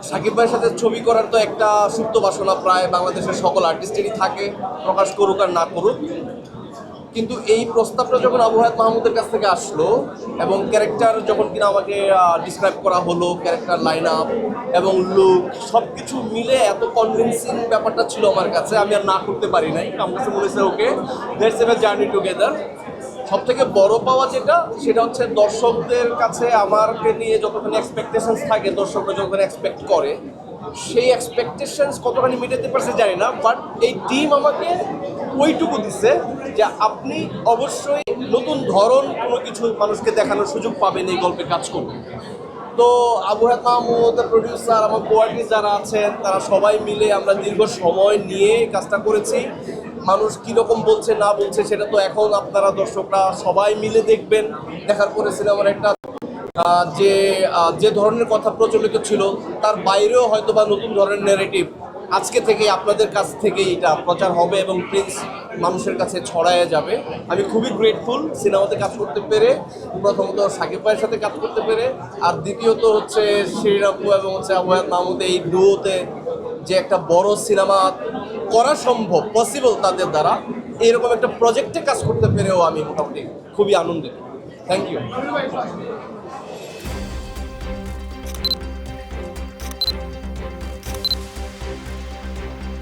সাকিব ভাইয়ের সাথে ছবি করার তো একটা সুপ্ত বাসনা প্রায় বাংলাদেশের সকল আর্টিস্টেরই থাকে, প্রকাশ করুক আর না করুক। কিন্তু এই প্রস্তাবটা যখন আবু হায়াত মাহমুদের কাছ থেকে আসলো এবং ক্যারেক্টার যখন কিনা আমাকে ডিসক্রাইব করা হলো, ক্যারেক্টার লাইন আপ এবং লুক সব কিছু মিলে এত কনভিন্সিং ব্যাপারটা ছিল আমার কাছে, আমি আর না করতে পারি নাই। আমার কাছে মনে হয়েছে okay, let's have a journey together. সব থেকে বড় পাওয়া যেটা, সেটা হচ্ছে দর্শকদের কাছে আমাকে নিয়ে যতখানি এক্সপেকটেশনস থাকে, দর্শকরা যতখানি এক্সপেক্ট করে, সেই এক্সপেকটেশনস কতখানি মেটাতে পারছে জানি না, বাট এই টিম আমাকে ওইটুকু দিচ্ছে যে আপনি অবশ্যই নতুন ধরন কোনো কিছু মানুষকে দেখানোর সুযোগ পাবেন এই গল্পে কাজ করতে। তো আবু হায়াত মাহমুদ, প্রডিউসার, আমার কোয়ার্টিস্ট যারা আছেন, তারা সবাই মিলে আমরা দীর্ঘ সময় নিয়ে কাজটা করেছি। মানুষ কীরকম বলছে না বলছে সেটা তো এখন আপনারা দর্শকরা সবাই মিলে দেখবেন। দেখার পরে সিনেমার একটা যে যে ধরনের কথা প্রচলিত ছিল তার বাইরেও হয়তো বা নতুন ধরনের ন্যারেটিভ আজকে থেকে আপনাদের কাছ থেকে এটা প্রচার হবে এবং প্রিন্স মানুষের কাছে ছড়ায় যাবে। আমি খুবই গ্রেটফুল সিনেমাতে কাজ করতে পেরে, প্রথমত সাকিব ভাইয়ের সাথে কাজ করতে পেরে, আর দ্বিতীয়ত হচ্ছে শিরিন আপু এবং হচ্ছে আবু হায়াত মাহমুদ এই ডুয়োতে যে একটা বড় সিনেমা করা সম্ভব, পসিবল তাদের দ্বারা, এরকম একটা প্রজেক্টে কাজ করতে পেরেও আমি মোটামুটি খুবই আনন্দিত। Thank you.